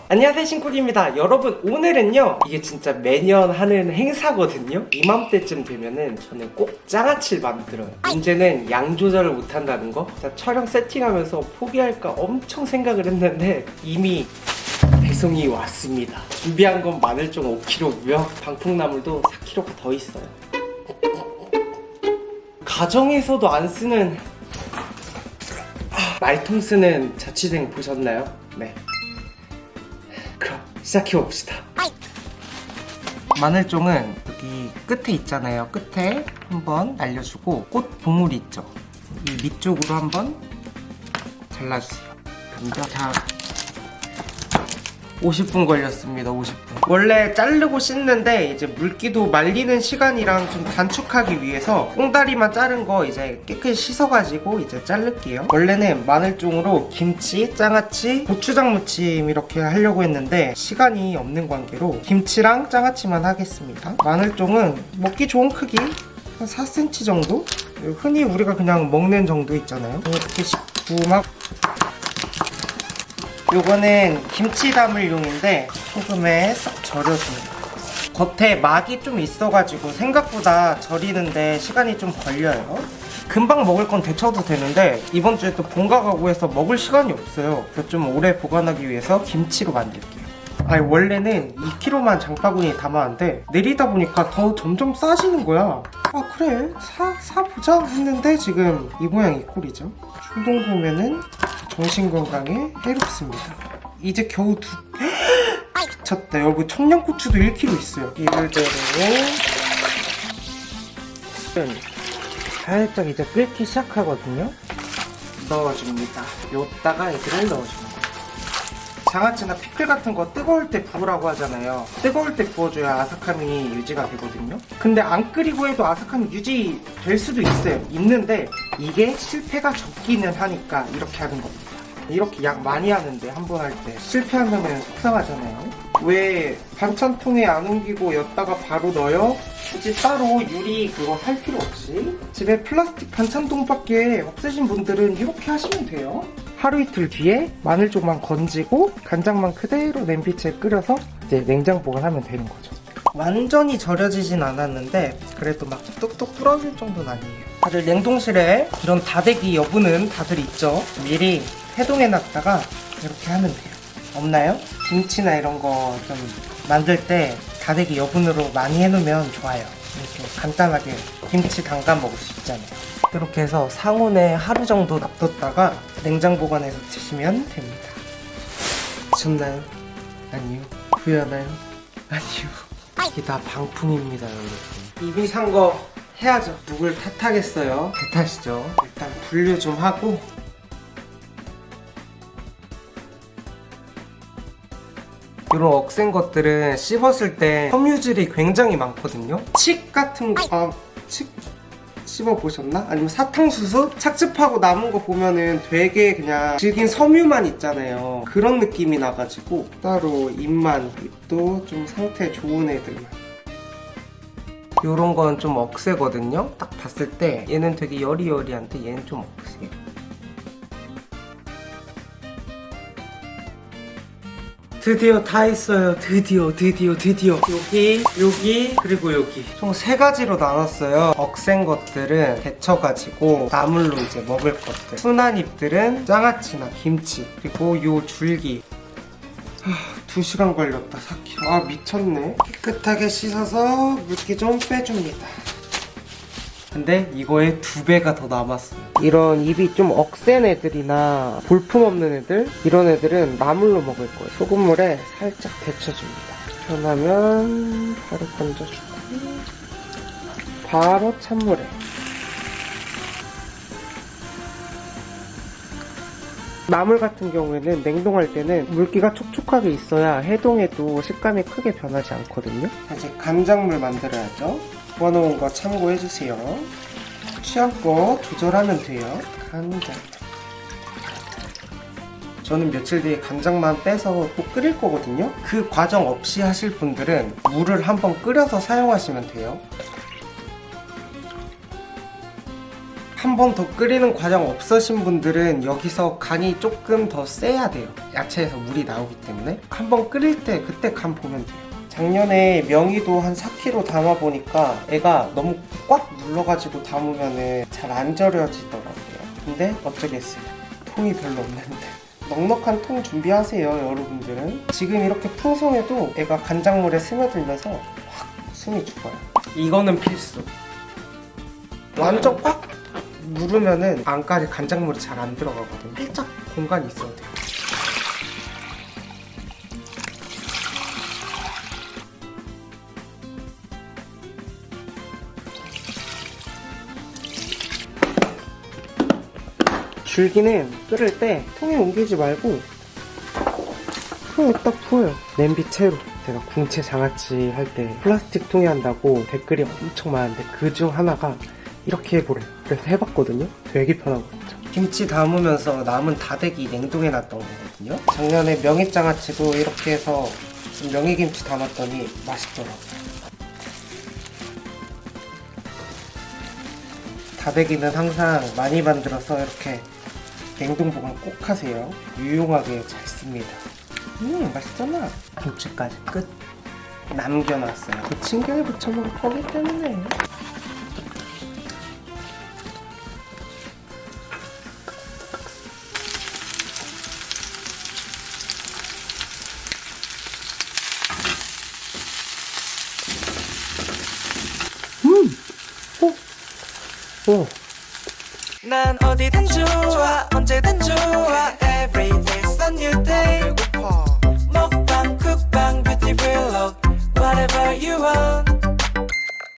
안녕하세요, 신쿡입니다. 여러분, 오늘은요, 이게 진짜 매년 하는 행사거든요. 이맘때쯤 되면은 저는 꼭 장아찌를 만들어요. 문제는 양 조절을 못한다는 거. 자, 촬영 세팅하면서 포기할까 엄청 생각을 했는데 이미 배송이 왔습니다. 준비한 건 마늘종 5kg고요 방풍나물도 4kg가 더 있어요. 가정에서도 안 쓰는 말통 쓰는 자취생 보셨나요? 네. 그럼 시작해봅시다. 마늘종은 여기 끝에 있잖아요. 끝에 한번 날려주고 꽃 보물이 있죠. 이 밑쪽으로 한번 잘라주세요. 자, 50분 걸렸습니다. 50분. 원래 자르고 씻는데 이제 물기도 말리는 시간이랑 좀 단축하기 위해서 꽁다리만 자른 거 이제 깨끗이 씻어가지고 이제 자를게요. 원래는 마늘종으로 김치, 장아찌, 고추장 무침 이렇게 하려고 했는데 시간이 없는 관계로 김치랑 장아찌만 하겠습니다. 마늘종은 먹기 좋은 크기 한 4cm 정도? 흔히 우리가 그냥 먹는 정도 있잖아요. 이렇게 씻고 막 요거는 김치 담을 용인데 소금에 싹 절여줍니다. 겉에 막이 좀 있어가지고 생각보다 절이는데 시간이 좀 걸려요. 금방 먹을 건 데쳐도 되는데 이번 주에 또 본가 가고 해서 먹을 시간이 없어요. 그래서 좀 오래 보관하기 위해서 김치로 만들게요. 아니 원래는 2kg만 장바구니에 담았는데 내리다 보니까 더 점점 싸지는 거야. 아 그래 사보자 했는데 지금 이 모양 이 꼴이죠. 충동 구매는 정신건강에 해롭습니다. 이제 겨우 미쳤다. 여러분 청양고추도 1kg 있어요. 이대로 살짝 이제 끓기 시작하거든요. 넣어줍니다. 요따가 이들을 넣어줍니다. 장아찌나 피클 같은 거 뜨거울 때 부으라고 하잖아요. 뜨거울 때 부어줘야 아삭함이 유지가 되거든요. 근데 안 끓이고 해도 아삭함이 유지될 수도 있는데 이게 실패가 적기는 하니까 이렇게 하는 겁니다. 이렇게 약 많이 하는데 한 번 할 때 실패하면 속상하잖아요. 왜 반찬통에 안 옮기고 였다가 바로 넣어요? 굳이 따로 유리 그거 살 필요 없이 집에 플라스틱 반찬통밖에 없으신 분들은 이렇게 하시면 돼요. 하루 이틀 뒤에 마늘종만 건지고 간장만 그대로 냄비채에 끓여서 이제 냉장 보관하면 되는 거죠. 완전히 절여지진 않았는데 그래도 막 뚝뚝 부러질 정도는 아니에요. 다들 냉동실에 이런 다대기 여분은 다들 있죠. 미리 해동해놨다가 이렇게 하면 돼요. 없나요? 김치나 이런 거 좀 만들 때 다대기 여분으로 많이 해놓으면 좋아요. 이렇게 간단하게 김치 담가 먹을 수 있잖아요. 이렇게 해서 상온에 하루 정도 놔뒀다가 냉장 보관해서 드시면 됩니다. 좋나요? 아니요. 후회하나요? 아니요. 이게 다 방풍입니다, 여러분. 이미 산 거 해야죠. 누굴 탓하겠어요? 제 탓이죠. 일단 분류 좀 하고 이런 억센 것들은 씹었을 때 섬유질이 굉장히 많거든요. 칡 같은 거, 칡 씹어보셨나? 아니면 사탕수수? 착즙하고 남은 거 보면은 되게 그냥 질긴 섬유만 있잖아요. 그런 느낌이 나가지고 따로 잎도 좀 상태 좋은 애들만. 요런 건 좀 억세거든요. 딱 봤을 때 얘는 되게 여리여리한데 얘는 좀 억세. 드디어 다 했어요. 드디어 여기 그리고 여기 총 3가지로 나눴어요. 억센 것들은 데쳐가지고 나물로 이제 먹을 것들, 순한 잎들은 장아찌나 김치, 그리고 요 줄기 2시간 걸렸다. 4kg. 아 미쳤네. 깨끗하게 씻어서 물기 좀 빼줍니다. 근데 이거에 2배가 더 남았어요. 이런 입이 좀 억센 애들이나 볼품없는 애들, 이런 애들은 나물로 먹을 거예요. 소금물에 살짝 데쳐줍니다. 편하면 바로 건져주고 바로 찬물에. 나물 같은 경우에는 냉동할 때는 물기가 촉촉하게 있어야 해동해도 식감이 크게 변하지 않거든요. 이제 간장물 만들어야죠. 부어놓은 거 참고해주세요. 취향껏 조절하면 돼요. 간장. 저는 며칠 뒤에 간장만 빼서 또 끓일 거거든요. 그 과정 없이 하실 분들은 물을 한번 끓여서 사용하시면 돼요. 한 한 번 더 끓이는 과정 없으신 분들은 여기서 간이 조금 더 세야 돼요. 야채에서 물이 나오기 때문에 한 번 끓일 때 그때 간 보면 돼요. 작년에 명이도 한 4kg 담아보니까 애가 너무 꽉 눌러가지고 담으면 잘 안 절여지더라고요. 근데 어쩌겠어요. 통이 별로 없는데. 넉넉한 통 준비하세요, 여러분들은. 지금 이렇게 풍성해도 애가 간장물에 스며들면서 확 숨이 죽어요. 이거는 필수. 완전 꽉 누르면은 안까지 간장물이 잘 안 들어가거든요. 살짝 공간이 있어야 돼요. 줄기는 끓을 때 통에 옮기지 말고 통에 딱 부어요. 냄비 채로. 제가 궁채 장아찌 할 때 플라스틱 통에 한다고 댓글이 엄청 많은데 그중 하나가 이렇게 해보래요. 그래서 해봤거든요. 되게 편하거든요. 김치 담으면서 남은 다대기 냉동해 놨던 거거든요. 작년에 명이장아찌도 이렇게 해서 명이김치 담았더니 맛있더라고요. 다대기는 항상 많이 만들어서 이렇게 냉동 보관 꼭 하세요. 유용하게 잘 씁니다. 맛있잖아. 김치까지 끝. 남겨놨어요. 부침개에 부쳐 먹을 거기 때문에. 오. 난 어디든 좋아 언제든 좋아 Every day's a new day 먹방 쿡방 뷰티 블록 Whatever you want